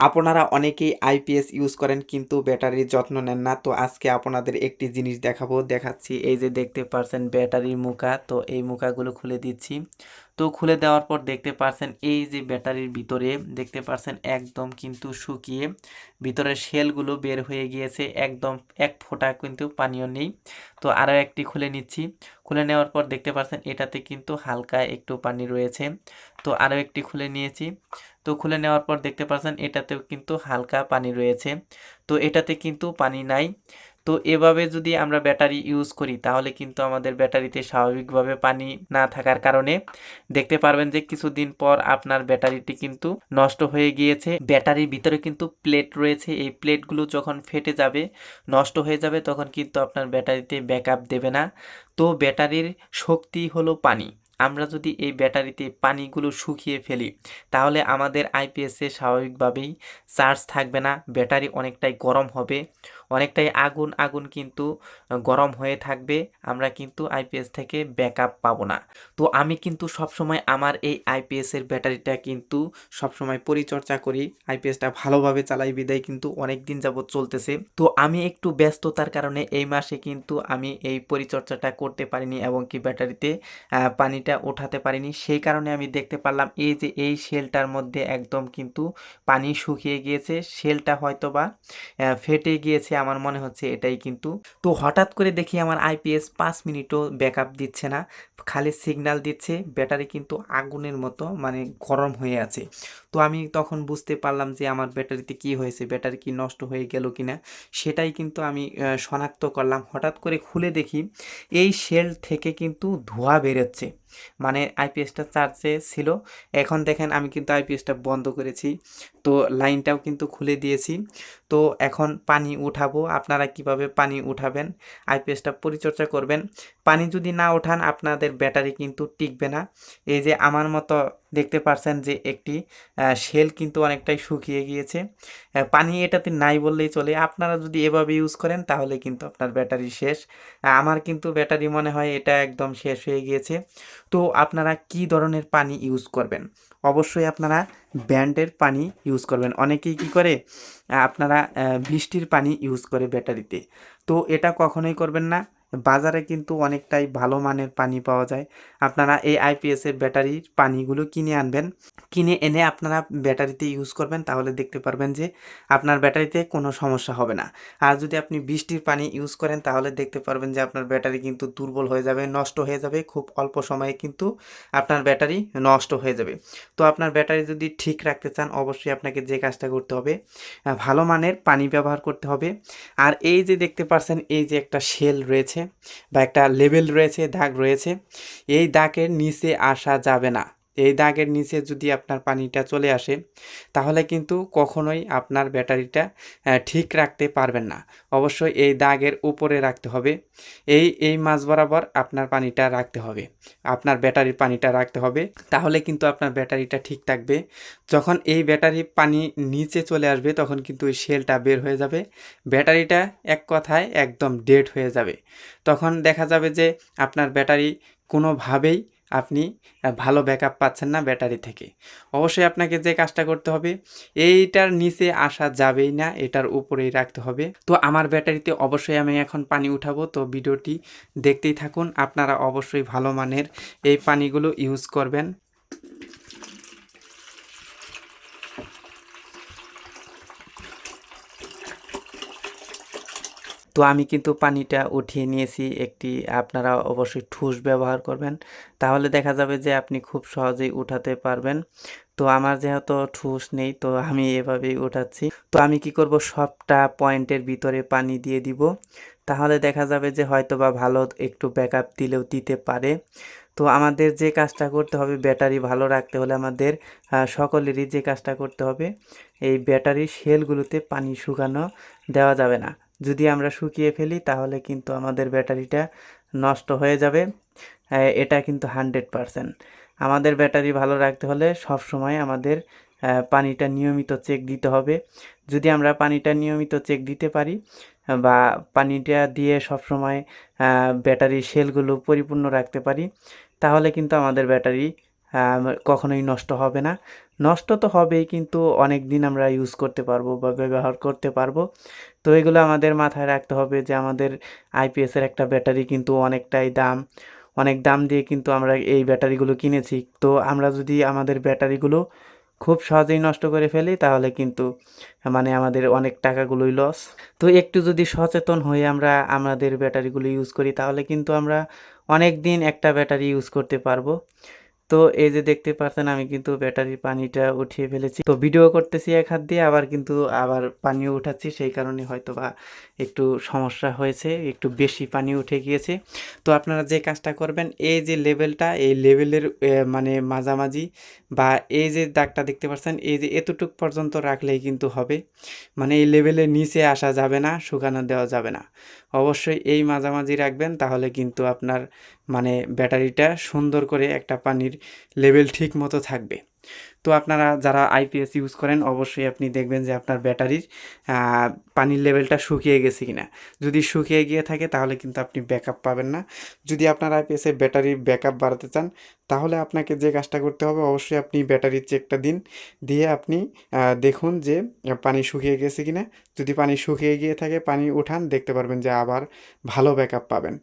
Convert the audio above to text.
আপনারা অনেকেই IPS use করেন কিন্তু ব্যাটারির যত্ন নেন না। তো আজকে আপনাদের একটি জিনিস দেখাচ্ছি। এই যে দেখতে পারছেন ব্যাটারির মুখা, তো এই মুখাগুলো খুলে দিচ্ছি। তো খুলে দেওয়ার পর দেখতে পারছেন এই যে ব্যাটারির ভিতরে দেখতে পারছেন একদম কিন্তু শুকিয়ে ভিতরের শেলগুলো বের হয়ে গিয়েছে, একদম এক ফোঁটা কিন্তু পানিও নেই। তো আরও একটি খুলে নিচ্ছি। খুলে নেওয়ার পর দেখতে পারছেন এটাতে কিন্তু হালকা একটু পানি রয়েছে। তো আরও একটি খুলে নিয়েছি। তো খুলে নেওয়ার পর দেখতে পাচ্ছেন এটাতেও কিন্তু হালকা পানি রয়েছে, তো এটাতে কিন্তু পানি নাই। তো এভাবে যদি আমরা ব্যাটারি ইউজ করি তাহলে কিন্তু আমাদের ব্যাটারিতে স্বাভাবিকভাবে পানি না থাকার কারণে দেখতে পারবেন যে কিছুদিন পর আপনার ব্যাটারিটি কিন্তু নষ্ট হয়ে গিয়েছে। ব্যাটারির ভিতরে কিন্তু প্লেট রয়েছে, এই প্লেটগুলো যখন ফেটে যাবে, নষ্ট হয়ে যাবে, তখন কিন্তু আপনার ব্যাটারিতে ব্যাকআপ দেবে না। তো ব্যাটারির শক্তি হলো পানি। আমরা যদি এই ব্যাটারিতে পানিগুলো শুকিয়ে ফেলি তাহলে আমাদের আইপিএসে স্বাভাবিকভাবেই চার্জ থাকবে না, ব্যাটারি অনেকটাই গরম হবে, অনেকটাই আগুন আগুন কিন্তু গরম হয়ে থাকবে, আমরা কিন্তু আইপিএস থেকে ব্যাকআপ পাবো না। তো আমি কিন্তু সবসময় আমার এই আইপিএসের ব্যাটারিটা কিন্তু সবসময় পরিচর্যা করি, আইপিএসটা ভালোভাবে চালাই বিদায় কিন্তু অনেক দিন যাবত চলতেছে। তো আমি একটু ব্যস্ততার কারণে এই মাসে কিন্তু আমি এই পরিচর্যাটা করতে পারিনি এবং কি ব্যাটারিতে পানিটা ওঠাতে পারিনি। সেই কারণে আমি দেখতে পারলাম এই যে এই শেলটার মধ্যে একদম কিন্তু পানি শুকিয়ে গিয়েছে, শেলটা হয়তো বা ফেটে গিয়েছে আমার মনে হচ্ছে এটাই কিন্তু। তো হঠাৎ করে দেখি আমার আইপিএস 5 মিনিটও ব্যাকআপ দিচ্ছে না, খালি সিগন্যাল দিচ্ছে, ব্যাটারি কিন্তু আগুনের মতো মানে গরম হয়ে আছে। তো আমি তখন বুঝতে পারলাম যে আমার ব্যাটারিতে কি হয়েছে, ব্যাটারি কি নষ্ট হয়ে গেল কিনা, সেটাই কিন্তু আমি শনাক্ত করলাম। হঠাৎ করে খুলে দেখি এই শেল থেকে কিন্তু ধোঁয়া বেরোচ্ছে, মানে আইপিএসটা চার্জে ছিল। এখন দেখেন আমি কিন্তু আইপিএসটা বন্ধ করেছি, তো লাইনটাও কিন্তু খুলে দিয়েছি। তো এখন পানি উঠাবো। আপনারা কিভাবে পানি উঠাবেন, আইপিএসটা পরিচর্যা করবেন। পানি যদি না ওঠান আপনাদের ব্যাটারি কিন্তু টিকবে না। এই যে আমার মতো দেখতে পারছেন যে একটি শেল কিন্তু অনেকটাই শুকিয়ে গিয়েছে, পানি এটাতে নাই বললেই চলে। আপনারা যদি এভাবে ইউজ করেন তাহলে কিন্তু আপনার ব্যাটারি শেষ। আমার কিন্তু ব্যাটারি মনে হয় এটা একদম শেষ হয়ে গিয়েছে। তো আপনারা কি ধরনের পানি ইউজ করবেন, অবশ্যই আপনারা ব্র্যান্ডের পানি ইউজ করবেন। অনেকেই কি করে আপনারা বৃষ্টির পানি ইউজ করে ব্যাটারিতে, তো এটা কখনোই করবেন না। বাজারে কিন্তু অনেকটাই ভালো মানের পানি পাওয়া যায়। আপনারা এই আইপিএসের ব্যাটারির পানিগুলো কিনে আনবেন, কিনে এনে আপনারা ব্যাটারিতে ইউজ করবেন, তাহলে দেখতে পারবেন যে আপনার ব্যাটারিতে কোনো সমস্যা হবে না। আর যদি আপনি বৃষ্টির পানি ইউজ করেন তাহলে দেখতে পারবেন যে আপনার ব্যাটারি কিন্তু দুর্বল হয়ে যাবে, নষ্ট হয়ে যাবে, খুব অল্প সময়ে কিন্তু আপনার ব্যাটারি নষ্ট হয়ে যাবে। তো আপনার ব্যাটারি যদি ঠিক রাখতে চান অবশ্যই আপনাকে যে কাজটা করতে হবে, ভালো মানের পানি ব্যবহার করতে হবে। আর এই যে দেখতে পাচ্ছেন এই যে একটা শেল রয়েছে বা একটা লেবেল রয়েছে, দাগ রয়েছে, এই দাগের নিচে আসা যাবে না। এই দাগের নিচে যদি আপনার পানিটা চলে আসে তাহলে কিন্তু কখনোই আপনার ব্যাটারিটা ঠিক রাখতে পারবেন না। অবশ্যই এই দাগের উপরে রাখতে হবে, এই মাঝ বরাবর আপনার পানিটা রাখতে হবে, আপনার ব্যাটারির পানিটা রাখতে হবে, তাহলে কিন্তু আপনার ব্যাটারিটা ঠিক থাকবে। যখন এই ব্যাটারি পানি নিচে চলে আসবে তখন কিন্তু ওই শেলটা বের হয়ে যাবে, ব্যাটারিটা এক কথায় একদম ডেড হয়ে যাবে। তখন দেখা যাবে যে আপনার ব্যাটারি কোনোভাবেই আপনি ভালো ব্যাকআপ পাচ্ছেন না ব্যাটারি থেকে। অবশ্যই আপনাকে যে কাজটা করতে হবে, এইটার নিচে আসা যাবেই না, এটার উপরেই রাখতে হবে। তো আমার ব্যাটারিতে অবশ্যই আমি এখন পানি উঠাবো, তো ভিডিওটি দেখতেই থাকুন। আপনারা অবশ্যই ভালো মানের এই পানিগুলো ইউজ করবেন। তো আমি কিন্তু পানিটা উঠিয়ে নিয়েছি একটি, আপনারা অবশ্যই ঠুস ব্যবহার করবেন, তাহলে দেখা যাবে যে আপনি খুব সহজেই উঠাতে পারবেন। তো আমার যেহেতু ঠুস নেই তো আমি এভাবেই উঠাচ্ছি। তো আমি কি করব, সবটা পয়েন্টের ভিতরে পানি দিয়ে দিব, তাহলে দেখা যাবে যে হয়তো বা ভালো একটু ব্যাকআপ দিলেও দিতে পারে। তো আমাদের যে কাজটা করতে হবে, ব্যাটারি ভালো রাখতে হলে আমাদের সকলেরই যে কাজটা করতে হবে, এই ব্যাটারির শেলগুলোতে পানি শুকানো দেওয়া যাবে না। যদি আমরা শুকিয়ে ফেলি তাহলে কিন্তু আমাদের ব্যাটারিটা নষ্ট হয়ে যাবে, এটা কিন্তু 100%। আমাদের ব্যাটারি ভালো রাখতে হলে সব সময় আমাদের পানিটা নিয়মিত চেক দিতে হবে। যদি আমরা পানিটা নিয়মিত চেক দিতে পারি বা পানিটা দিয়ে সব সময় ব্যাটারির সেলগুলো পরিপূর্ণ রাখতে পারি তাহলে কিন্তু আমাদের ব্যাটারি কখনোই নষ্ট হবে না। নষ্ট তো হবেই কিন্তু অনেক দিন আমরা ইউজ করতে পারবো বা ব্যবহার করতে পারবো। তো এগুলো আমাদের মাথায় রাখতে হবে যে আমাদের আইপিএসের একটা ব্যাটারি কিন্তু অনেকটাই দাম, অনেক দাম দিয়ে কিন্তু আমরা এই ব্যাটারিগুলো কিনেছি। তো আমরা যদি আমাদের ব্যাটারিগুলো খুব সহজেই নষ্ট করে ফেলি তাহলে কিন্তু মানে আমাদের অনেক টাকাগুলোই লস। তো একটু যদি সচেতন হয়ে আমরা আমাদের ব্যাটারিগুলো ইউজ করি তাহলে কিন্তু আমরা অনেক দিন একটা ব্যাটারি ইউজ করতে পারবো। তো এই যে দেখতে পাচ্ছেন আমি কিন্তু ব্যাটারির পানিটা উঠিয়ে ফেলেছি, তো ভিডিও করতেছি এক হাত দিয়ে আবার কিন্তু আবার পানিও উঠাচ্ছি, সেই কারণে হয়তো বা একটু সমস্যা হয়েছে, একটু বেশি পানি উঠে গিয়েছে। তো আপনারা যে কাজটা করবেন এই যে লেভেলটা, এই লেভেলের মানে মাঝামাঝি বা এই যে দাগটা দেখতে পাচ্ছেন এই যে এতটুক পর্যন্ত রাখলেই কিন্তু হবে। মানে এই লেভেলের নিচে আসা যাবে না, শুকানো দেওয়া যাবে না, অবশ্যই এই মাঝামাঝি রাখবেন, তাহলে কিন্তু আপনার মানে ব্যাটারিটা সুন্দর করে একটা পানির লেভেল ঠিক মতো থাকবে। তো আপনারা যারা আইপিএস ইউজ করেন অবশ্যই আপনি দেখবেন যে আপনার ব্যাটারির পানির লেভেলটা শুকিয়ে গেছে কিনা। যদি শুকিয়ে গিয়ে থাকে তাহলে কিন্তু আপনি ব্যাকআপ পাবেন না। যদি আপনার আইপিএসের ব্যাটারির ব্যাকআপ বাড়াতে চান তাহলে আপনাকে যে কাজটা করতে হবে অবশ্যই আপনি ব্যাটারির চেকটা দিন, দিয়ে আপনি দেখুন যে পানি শুকিয়ে গেছে কিনা। যদি পানি শুকিয়ে গিয়ে থাকে পানি উঠান, দেখতে পারবেন যে আবার ভালো ব্যাকআপ পাবেন।